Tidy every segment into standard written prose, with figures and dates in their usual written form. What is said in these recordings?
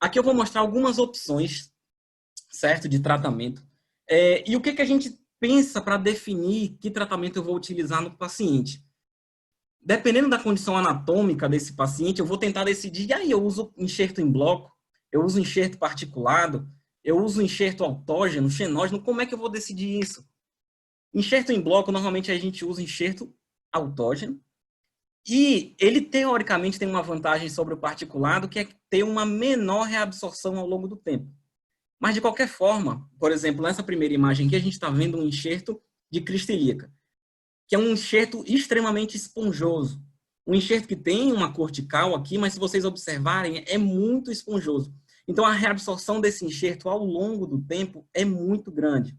Aqui eu vou mostrar algumas opções, certo, de tratamento. E o que a gente pensa para definir que tratamento eu vou utilizar no paciente. Dependendo da condição anatômica desse paciente, eu vou tentar decidir, e aí eu uso enxerto em bloco, eu uso enxerto particulado, eu uso enxerto autógeno, xenógeno, como é que eu vou decidir isso? Enxerto em bloco, normalmente a gente usa enxerto autógeno, e ele, teoricamente, tem uma vantagem sobre o particulado, que é ter uma menor reabsorção ao longo do tempo. Mas, de qualquer forma, por exemplo, nessa primeira imagem aqui, a gente está vendo um enxerto de crista ilíaca, que é um enxerto extremamente esponjoso. Um enxerto que tem uma cortical aqui, mas se vocês observarem, é muito esponjoso. Então, a reabsorção desse enxerto ao longo do tempo é muito grande.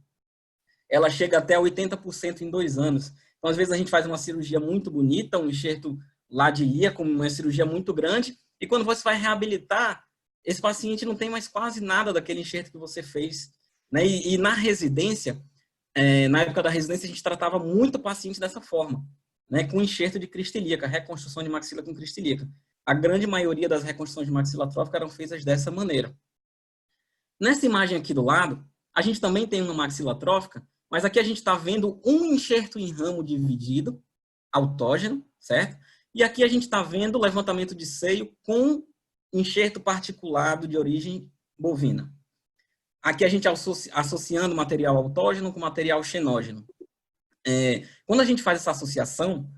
Ela chega até 80% em 2 anos. Então, às vezes, a gente faz uma cirurgia muito bonita, um enxerto lá de ilíaco, uma cirurgia muito grande, e quando você vai reabilitar, esse paciente não tem mais quase nada daquele enxerto que você fez. Né? E na residência, na época da residência, a gente tratava muito paciente dessa forma, né? Com enxerto de crista ilíaca, reconstrução de maxila com crista ilíaca. A grande maioria das reconstruções de maxila atrófica eram feitas dessa maneira. Nessa imagem aqui do lado, a gente também tem uma maxila atrófica, mas aqui a gente está vendo um enxerto em ramo dividido, autógeno, certo? E aqui a gente está vendo o levantamento de seio com enxerto particulado de origem bovina. Aqui a gente associando material autógeno com material xenógeno. Quando a gente faz essa associação,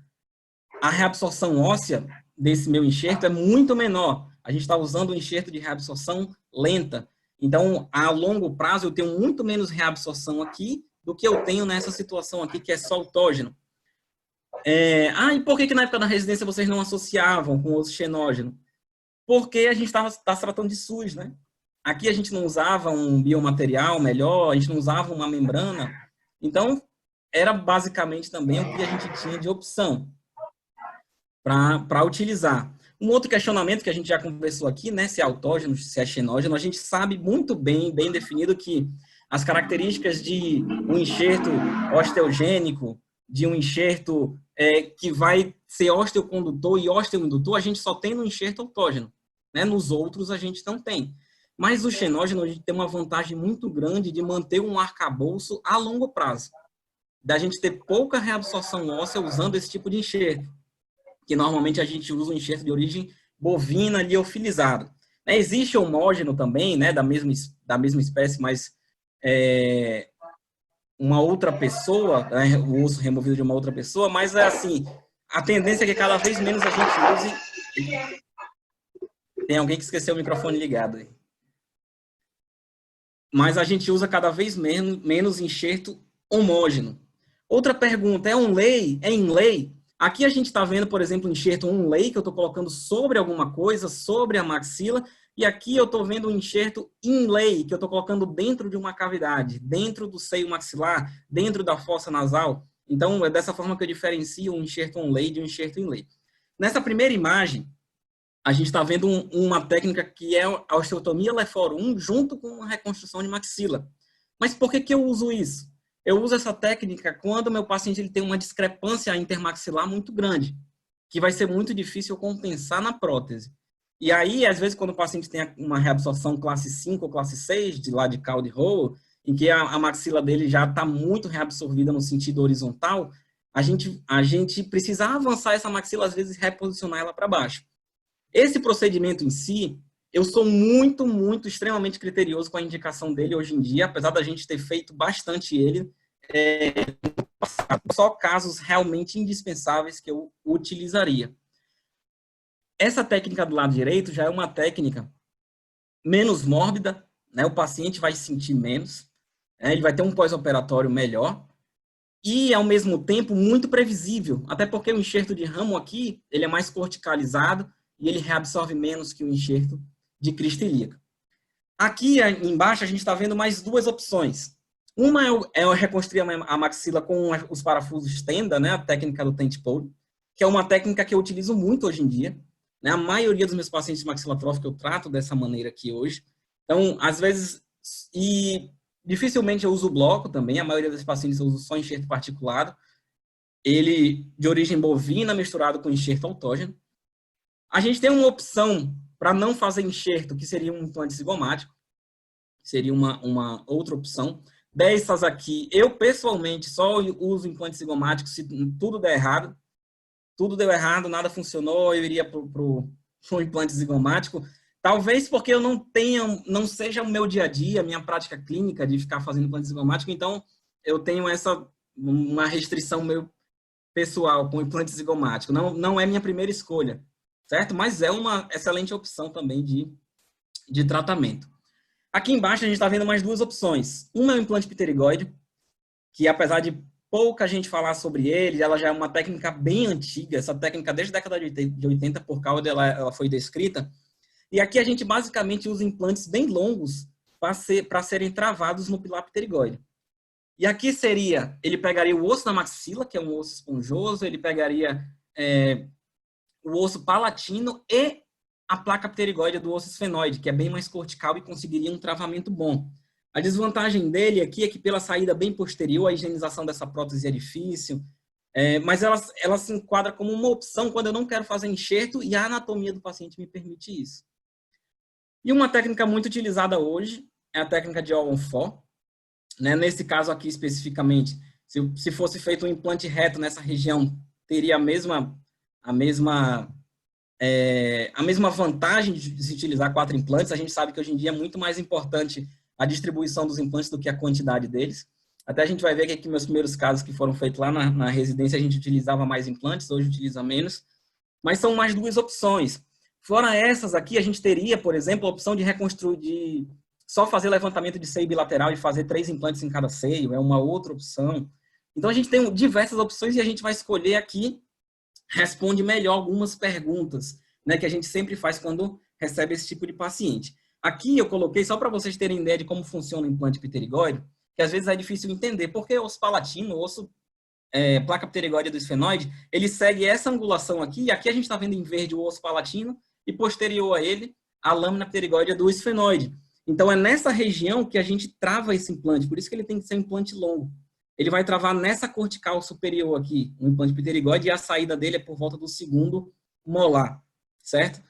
a reabsorção óssea desse meu enxerto é muito menor. A gente está usando um enxerto de reabsorção lenta. Então, a longo prazo, eu tenho muito menos reabsorção aqui do que eu tenho nessa situação aqui, que é só autógeno. E por que na época da residência vocês não associavam com o osso xenógeno? Porque a gente está se tratando de SUS, né? Aqui a gente não usava um biomaterial melhor, a gente não usava uma membrana. Então, era basicamente também o que a gente tinha de opção para utilizar. Um outro questionamento que a gente já conversou aqui, né, se é autógeno, se é xenógeno, a gente sabe muito bem definido que as características de um enxerto osteogênico, de um enxerto que vai ser osteocondutor e osteoindutor, a gente só tem no enxerto autógeno. Né? Nos outros a gente não tem. Mas o xenógeno a gente tem uma vantagem muito grande de manter um arcabouço a longo prazo. Da gente ter pouca reabsorção óssea usando esse tipo de enxerto, que normalmente a gente usa um enxerto de origem bovina liofilizado. Existe homógeno também, né, da mesma espécie, mas uma outra pessoa, né, o osso removido de uma outra pessoa, mas é assim, a tendência é que cada vez menos a gente use... Tem alguém que esqueceu o microfone ligado aí. Mas a gente usa cada vez menos enxerto homógeno. Outra pergunta, é em lei? Aqui a gente está vendo, por exemplo, um enxerto lei que eu estou colocando sobre alguma coisa, sobre a maxila, e aqui eu estou vendo um enxerto inlay, que eu estou colocando dentro de uma cavidade, dentro do seio maxilar, dentro da fossa nasal. Então, é dessa forma que eu diferencio um enxerto lei de um enxerto inlay. Nessa primeira imagem, a gente está vendo uma técnica que é a osteotomia Lefort 1 junto com a reconstrução de maxila. Mas por que eu uso isso? Eu uso essa técnica quando o meu paciente ele tem uma discrepância intermaxilar muito grande, que vai ser muito difícil compensar na prótese. E aí, às vezes, quando o paciente tem uma reabsorção classe 5 ou classe 6, de lado de Calde Roll, em que a maxila dele já está muito reabsorvida no sentido horizontal, a gente precisa avançar essa maxila, às vezes, reposicionar ela para baixo. Esse procedimento em si, eu sou muito, extremamente criterioso com a indicação dele hoje em dia, apesar da gente ter feito bastante ele, só casos realmente indispensáveis que eu utilizaria. Essa técnica do lado direito já é uma técnica menos mórbida, né? O paciente vai sentir menos, né? Ele vai ter um pós-operatório melhor, e, ao mesmo tempo, muito previsível, até porque o enxerto de ramo aqui, ele é mais corticalizado, e ele reabsorve menos que o enxerto de crista ilíaca. Aqui embaixo a gente está vendo mais duas opções. Uma é reconstruir a maxila com os parafusos tenda, né, a técnica do tent pole, que é uma técnica que eu utilizo muito hoje em dia. Né, a maioria dos meus pacientes de maxila atrófica eu trato dessa maneira aqui hoje. Então, às vezes, e dificilmente eu uso o bloco também, a maioria dos pacientes eu uso só enxerto particulado, ele de origem bovina misturado com enxerto autógeno. A gente tem uma opção para não fazer enxerto, que seria um implante zigomático, seria uma outra opção. Dessas aqui, eu pessoalmente só uso implante zigomático se tudo der errado. Tudo deu errado, nada funcionou, eu iria para o implante zigomático. Talvez porque eu não seja o meu dia a dia, a minha prática clínica de ficar fazendo implante zigomático, então eu tenho uma restrição meio pessoal com o implante zigomático. Não é minha primeira escolha, certo? Mas é uma excelente opção também de tratamento. Aqui embaixo a gente está vendo mais duas opções. Uma é o implante pterigoide, que apesar de pouca gente falar sobre ele, ela já é uma técnica bem antiga, essa técnica desde a década de 80 por causa dela, ela foi descrita. E aqui a gente basicamente usa implantes bem longos para serem travados no pilar pterigoide. E aqui ele pegaria o osso da maxila, que é um osso esponjoso, ele pegaria o osso palatino e a placa pterigoide do osso esfenoide, que é bem mais cortical e conseguiria um travamento bom. A desvantagem dele aqui é que pela saída bem posterior, a higienização dessa prótese é difícil, mas ela se enquadra como uma opção quando eu não quero fazer enxerto e a anatomia do paciente me permite isso. E uma técnica muito utilizada hoje é a técnica de All-on-4. Nesse caso aqui especificamente, se fosse feito um implante reto nessa região, teria a mesma vantagem de se utilizar 4 implantes. A gente sabe que hoje em dia é muito mais importante a distribuição dos implantes do que a quantidade deles. Até a gente vai ver que aqui meus primeiros casos que foram feitos lá na residência, a gente utilizava mais implantes, hoje utiliza menos. Mas são mais 2 opções. Fora essas aqui, a gente teria, por exemplo, a opção de reconstruir, de só fazer levantamento de seio bilateral e fazer 3 implantes em cada seio, é uma outra opção. Então a gente tem diversas opções e a gente vai escolher aqui, responde melhor algumas perguntas, que a gente sempre faz quando recebe esse tipo de paciente. Aqui eu coloquei, só para vocês terem ideia de como funciona o implante pterigoide, que às vezes é difícil entender, porque o osso palatino, o osso placa pterigoide do esfenoide, ele segue essa angulação aqui, e aqui a gente está vendo em verde o osso palatino, e posterior a ele, a lâmina pterigoide do esfenoide. Então é nessa região que a gente trava esse implante, por isso que ele tem que ser um implante longo. Ele vai travar nessa cortical superior aqui, o implante pterigoide, e a saída dele é por volta do 2º molar, certo?